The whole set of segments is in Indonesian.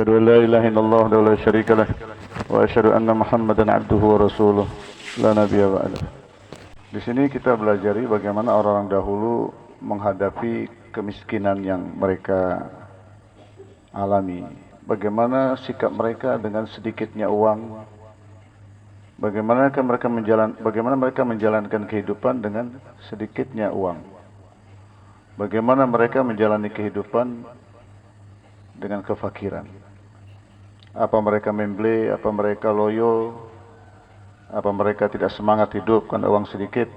أشهد أن لا إله إلا الله وحده لا شريك له وأشهد أن محمدا عبده ورسوله لا نبي بعده. Di sini kita belajari bagaimana orang-orang dahulu menghadapi kemiskinan yang mereka alami. Bagaimana sikap mereka dengan sedikitnya uang. Bagaimana mereka menjalankan kehidupan dengan sedikitnya uang. Bagaimana mereka menjalani kehidupan dengan kefakiran. Apa mereka memble, apa mereka loyo, apa mereka tidak semangat hidup karena uang sedikit.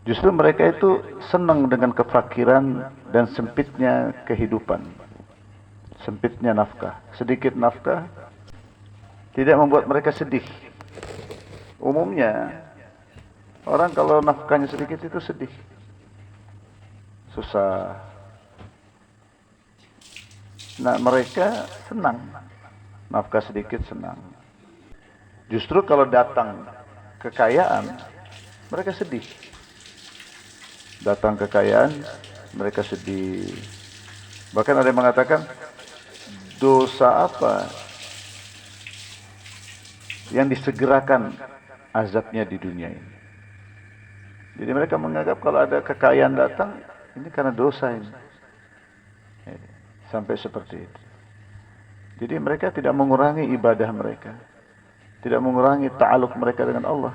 Justru mereka itu senang dengan kefakiran dan sempitnya kehidupan. Sempitnya nafkah. Sedikit nafkah tidak membuat mereka sedih. Umumnya orang kalau nafkahnya sedikit itu sedih. Susah. Nah, mereka senang. Nafkah sedikit senang. Justru kalau datang kekayaan, mereka sedih. Datang kekayaan, mereka sedih. Bahkan ada yang mengatakan, dosa apa yang disegerakan azabnya di dunia ini? Jadi mereka menganggap kalau ada kekayaan datang, ini karena dosa ini. Sampai seperti itu. Jadi mereka tidak mengurangi ibadah mereka. Tidak mengurangi ta'aluk mereka dengan Allah.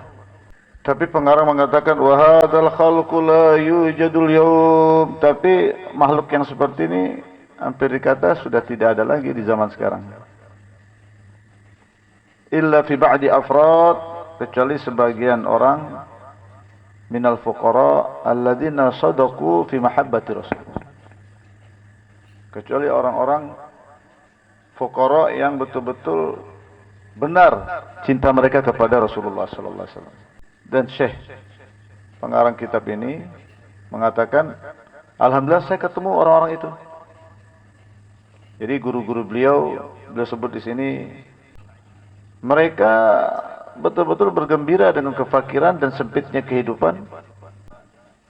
Tapi pengarang mengatakan wahadzal khalqu la yujadul yawm. Tapi makhluk yang seperti ini hampir dikata sudah tidak ada lagi di zaman sekarang. Illa fi ba'di afrad, kecuali sebagian orang minal fuqara alladzina sadaqu fi mahabbati Rasulullah. Kecuali orang-orang fuqara yang betul-betul benar cinta mereka kepada Rasulullah sallallahu alaihi wasallam. Dan Syekh pengarang kitab ini mengatakan, alhamdulillah saya ketemu orang-orang itu. Jadi guru-guru beliau sebut di sini, mereka betul-betul bergembira dengan kefakiran dan sempitnya kehidupan,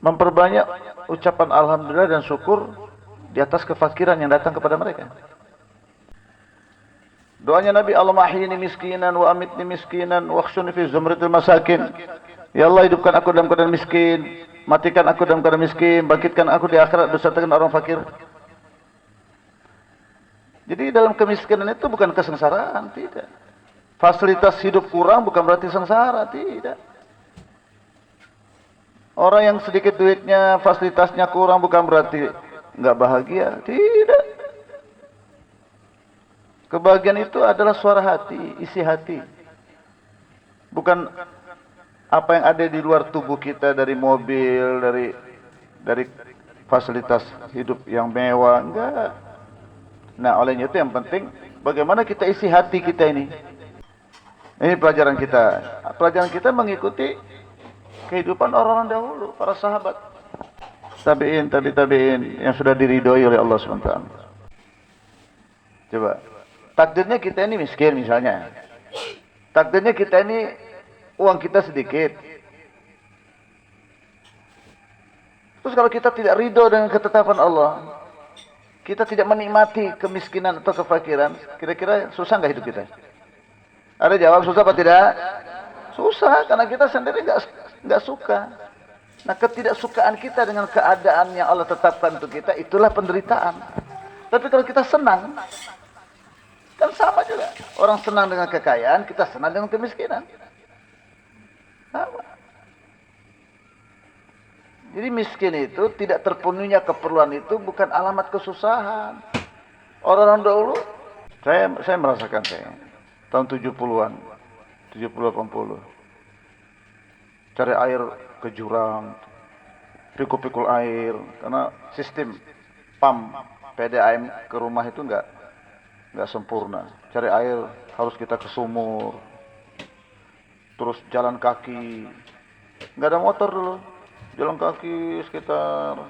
memperbanyak ucapan alhamdulillah dan syukur di atas kefakiran yang datang kepada mereka. Doanya Nabi, Allahumma ahyini miskinan wa amitni miskinan wa khshuni fi zumratil masakin. Ya Allah, hidupkan aku dalam keadaan miskin, matikan aku dalam keadaan miskin, bangkitkan aku di akhirat bersama dengan orang fakir. Jadi dalam kemiskinan itu bukan kesengsaraan, tidak. Fasilitas hidup kurang bukan berarti sengsara, tidak. Orang yang sedikit duitnya, fasilitasnya kurang bukan berarti enggak bahagia, tidak. Kebahagiaan itu adalah suara hati, isi hati. Bukan apa yang ada di luar tubuh kita, dari mobil, dari fasilitas hidup yang mewah, enggak. Nah, olehnya itu yang penting bagaimana kita isi hati kita ini. Ini pelajaran kita. Pelajaran kita mengikuti kehidupan orang-orang dahulu, para sahabat. Tabi'in yang sudah diridhoi oleh Allah SWT. Coba. Takdirnya kita ini miskin misalnya. Takdirnya kita ini uang kita sedikit. Terus kalau kita tidak ridho dengan ketetapan Allah, kita tidak menikmati kemiskinan atau kefakiran, kira-kira susah nggak hidup kita? Ada jawab susah apa tidak? Susah, karena kita sendiri nggak suka. Nah, ketidaksukaan kita dengan keadaan yang Allah tetapkan untuk kita, itulah penderitaan. Tapi kalau kita senang, kan sama juga. Orang senang dengan kekayaan, kita senang dengan kemiskinan. Sama. Jadi miskin itu, tidak terpenuhinya keperluan itu bukan alamat kesusahan. Orang-orang dahulu, saya merasakan tahun 70-an, 70-80. Cari air ke jurang, pikul-pikul air, karena sistem pam PDAM ke rumah itu enggak sempurna. Cari air harus kita ke sumur, terus jalan kaki, enggak ada motor dulu, jalan kaki sekitar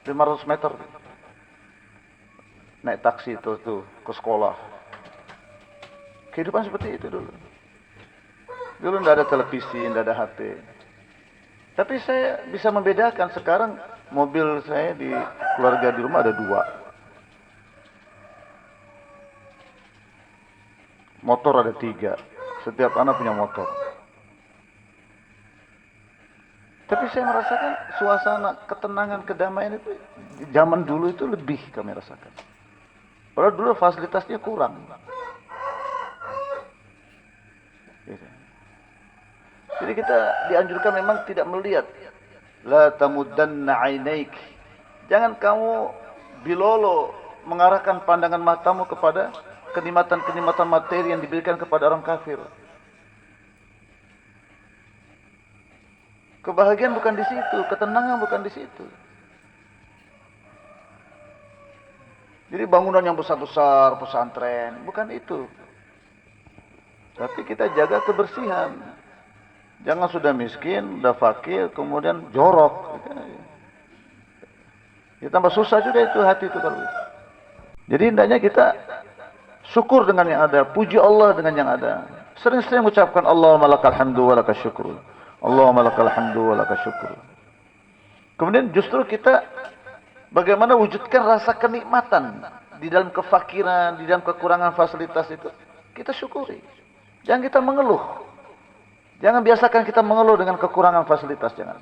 500 meter, naik taksi tuh ke sekolah. Kehidupan seperti itu dulu. Dulu enggak ada televisi, enggak ada HP. Tapi saya bisa membedakan sekarang. Mobil saya di keluarga di rumah ada 2. motor ada 3. Setiap anak punya motor. Tapi saya merasakan suasana ketenangan, kedamaian itu zaman dulu itu lebih kami rasakan. Padahal dulu fasilitasnya kurang. Jadi kita dianjurkan memang tidak melihat. La tamuddanna 'ainaik. Jangan kamu bilolo mengarahkan pandangan matamu kepada kenikmatan-kenikmatan materi yang diberikan kepada orang kafir. Kebahagiaan bukan di situ, ketenangan bukan di situ. Jadi bangunan yang besar-besar, pesantren, bukan itu. Tapi kita jaga kebersihan. Jangan sudah miskin, sudah fakir, kemudian jorok. Ya, tambah susah juga itu hati itu kalau itu. Jadi hendaknya kita syukur dengan yang ada, puji Allah dengan yang ada. Sering-sering mengucapkan Allahumma lakal hamdu wa lakal syukru. Allahumma lakal hamdu wa lakal syukru. Kemudian justru kita bagaimana wujudkan rasa kenikmatan di dalam kefakiran, di dalam kekurangan fasilitas itu. Kita syukuri. Jangan kita mengeluh. Jangan biasakan kita mengeluh dengan kekurangan fasilitas, jangan.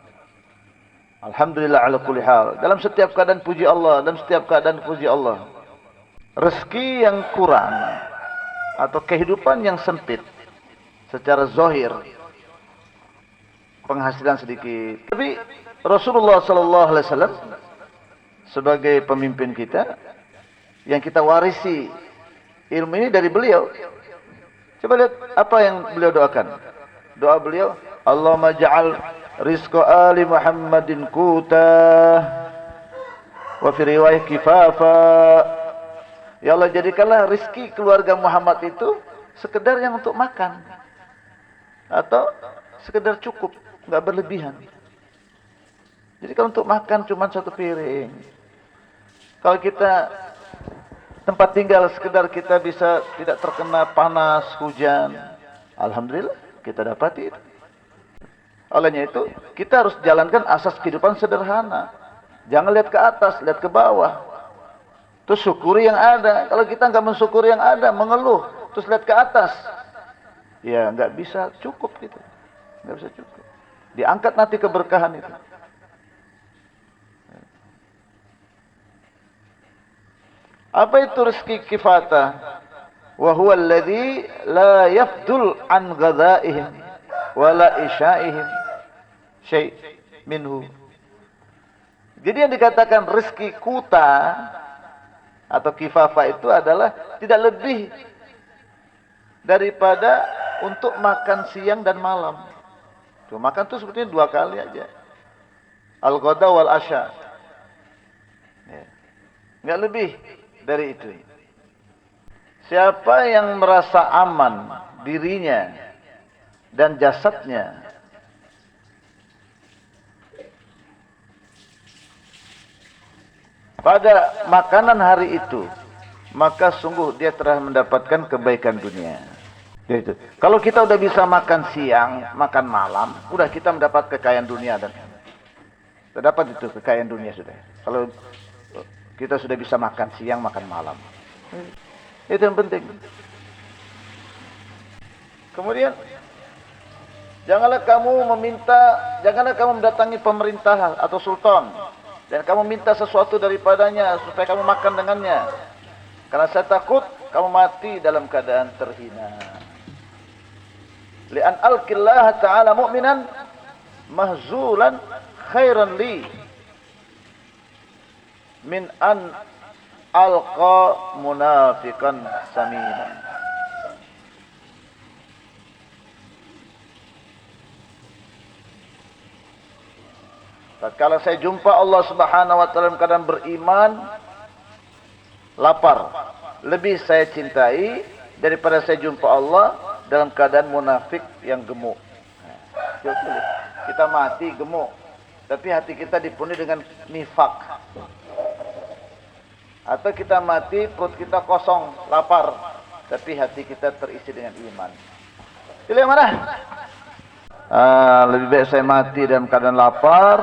Alhamdulillah ala kulli hal. Dalam setiap keadaan puji Allah, dalam setiap keadaan puji Allah. Rezeki yang kurang atau kehidupan yang sempit secara zahir, penghasilan sedikit. Tapi Rasulullah sallallahu alaihi wasallam sebagai pemimpin kita yang kita warisi ilmu ini dari beliau. Coba lihat apa yang beliau doakan. Doa beliau, Allahumma ja'al rizqa ali Muhammadin quta wa fi riwayah kifafa. Ya Allah, jadikanlah rizki keluarga Muhammad itu sekedar yang untuk makan atau sekedar cukup, enggak berlebihan. Jadi kalau untuk makan cuma 1 piring. Kalau kita tempat tinggal sekedar kita bisa tidak terkena panas, hujan, alhamdulillah kita dapati itu. Olehnya itu kita harus jalankan asas kehidupan sederhana. Jangan lihat ke atas, lihat ke bawah. Terus syukuri yang ada. Kalau kita nggak mensyukuri yang ada, mengeluh, terus lihat ke atas, ya nggak bisa cukup gitu, nggak bisa cukup. Diangkat nanti keberkahan itu. Apa itu rezeki kifata? Wa huwa alladhi la yafdul an ghadha'ihim wa la isya'ihim syai' minhu. Jadi yang dikatakan rezeki kuta atau kifafa itu adalah tidak lebih daripada untuk makan siang dan malam. Tuh, makan tuh sebetulnya 2 kali aja. Al-ghada wal asya. Ya. Enggak lebih dari itu. Siapa yang merasa aman dirinya dan jasadnya pada makanan hari itu, maka sungguh dia telah mendapatkan kebaikan dunia. Itu. Kalau kita udah bisa makan siang, makan malam, udah kita mendapat kekayaan dunia dan terdapat itu kekayaan dunia sudah. Kalau kita sudah bisa makan siang, makan malam, itu yang penting. Kemudian janganlah kamu mendatangi pemerintah atau sultan dan kamu minta sesuatu daripadanya supaya kamu makan dengannya, karena saya takut kamu mati dalam keadaan terhina. Li'an alqillah ta'ala mu'minan mahzulan khairan li min an alqa munafiqan saminan. Tatkala saya jumpa Allah Subhanahu wa taala dalam keadaan beriman, lapar, lebih saya cintai daripada saya jumpa Allah dalam keadaan munafik yang gemuk. Kita mati gemuk, tapi hati kita dipenuhi dengan nifak. Atau kita mati perut kita kosong, lapar, tapi hati kita terisi dengan iman. Pilih yang mana? Lebih baik saya mati dalam keadaan lapar,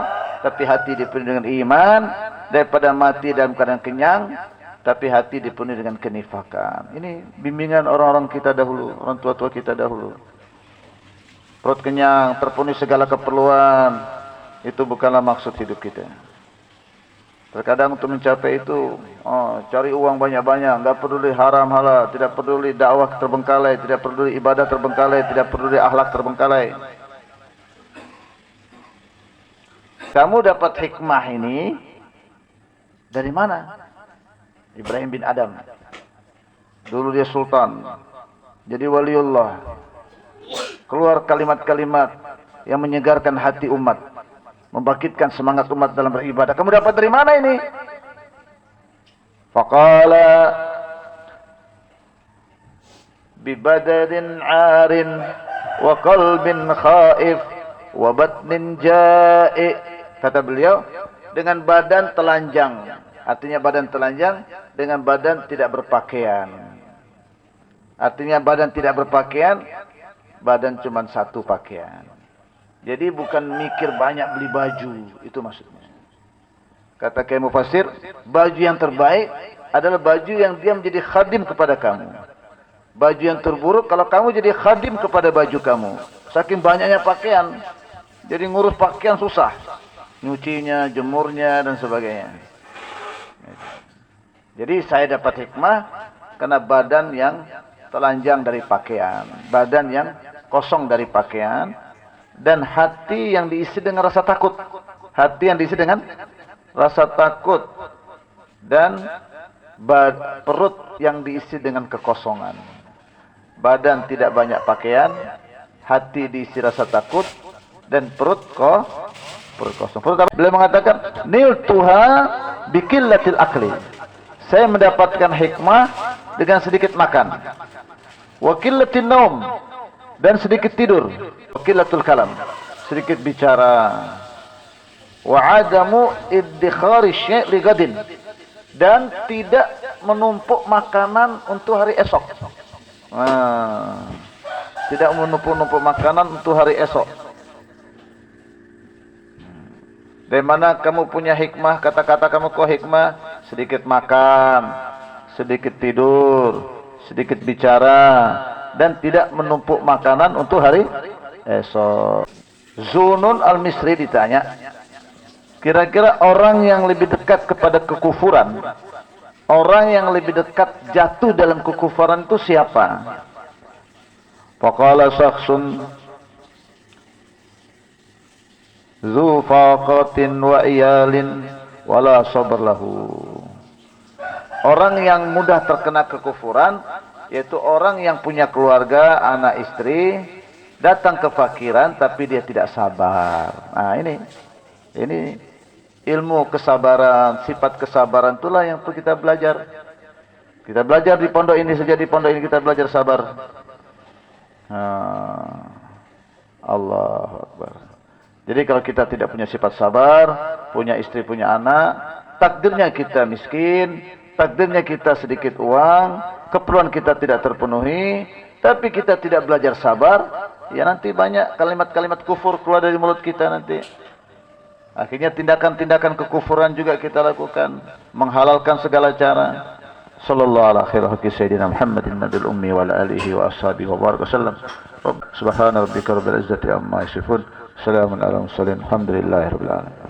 tapi hati dipenuhi dengan iman, daripada mati dalam keadaan kenyang, tapi hati dipenuhi dengan kenifakan. Ini bimbingan orang-orang kita dahulu, orang tua-tua kita dahulu. Perut kenyang, terpenuhi segala keperluan, itu bukanlah maksud hidup kita. Terkadang untuk mencapai itu, cari uang banyak-banyak, enggak peduli haram halal, tidak peduli dakwah terbengkalai, tidak peduli ibadah terbengkalai, tidak peduli akhlak terbengkalai. Kamu dapat hikmah ini dari mana? Ibrahim bin Adam. Dulu dia sultan, jadi waliullah. Keluar kalimat-kalimat yang menyegarkan hati umat, membangkitkan semangat umat dalam beribadah. Kamu dapat dari mana ini? Faqala bibadarin 'arin wa qalbin khaif wa batnin ja'i. Kata beliau, dengan badan telanjang. Artinya badan telanjang dengan badan tidak berpakaian. Artinya badan tidak berpakaian, badan cuma satu pakaian. Jadi bukan mikir banyak beli baju, itu maksudnya. Kata Kiai Mufassir, baju yang terbaik adalah baju yang dia menjadi khadim kepada kamu. Baju yang terburuk kalau kamu jadi khadim kepada baju kamu. Saking banyaknya pakaian, jadi ngurus pakaian susah. Nyucinya, jemurnya dan sebagainya. Jadi saya dapat hikmah karena badan yang telanjang dari pakaian, badan yang kosong dari pakaian, dan hati yang diisi dengan rasa takut. Hati yang diisi dengan rasa takut, dan perut yang diisi dengan kekosongan. Badan tidak banyak pakaian, hati diisi rasa takut, dan perut kosong. Beliau mengatakan, nil tuha biqillatil akli. Saya mendapatkan hikmah dengan sedikit makan. Wa qillatin naum, dan sedikit tidur. Wa qillatul kalam, sedikit bicara. Wa adamu iddikhari syai' li gadin, dan tidak menumpuk makanan untuk hari esok. Tidak menumpuk makanan untuk hari esok. Dari mana kamu punya hikmah? Kata-kata kamu kok hikmah? Sedikit makan, sedikit tidur, sedikit bicara, dan tidak menumpuk makanan untuk hari esok. Zunun al-Misri ditanya, kira-kira orang yang lebih dekat kepada kekufuran, orang yang lebih dekat jatuh dalam kekufuran itu siapa? Faqala syakhsun zu faqatin wa iyalin wala sabr lahu. Orang yang mudah terkena kekufuran yaitu orang yang punya keluarga, anak istri, datang kefakiran tapi dia tidak sabar. Nah, ini ilmu kesabaran, sifat kesabaran itulah yang perlu kita belajar. Kita belajar di pondok ini saja, di pondok ini kita belajar sabar. Allahu Akbar. Jadi kalau kita tidak punya sifat sabar, punya istri, punya anak, takdirnya kita miskin, takdirnya kita sedikit uang, keperluan kita tidak terpenuhi, tapi kita tidak belajar sabar, ya nanti banyak kalimat-kalimat kufur keluar dari mulut kita nanti. Akhirnya tindakan-tindakan kekufuran juga kita lakukan, menghalalkan segala cara. Sallallahu alaihi wa sallam Muhammadin nabil ummi wa alihi wa ashabihi wa baraka sallam. Subhana rabbika rabbil izzati amma yasifun. Assalamualaikum warahmatullahi wabarakatuh. Alhamdulillahirabbil alamin.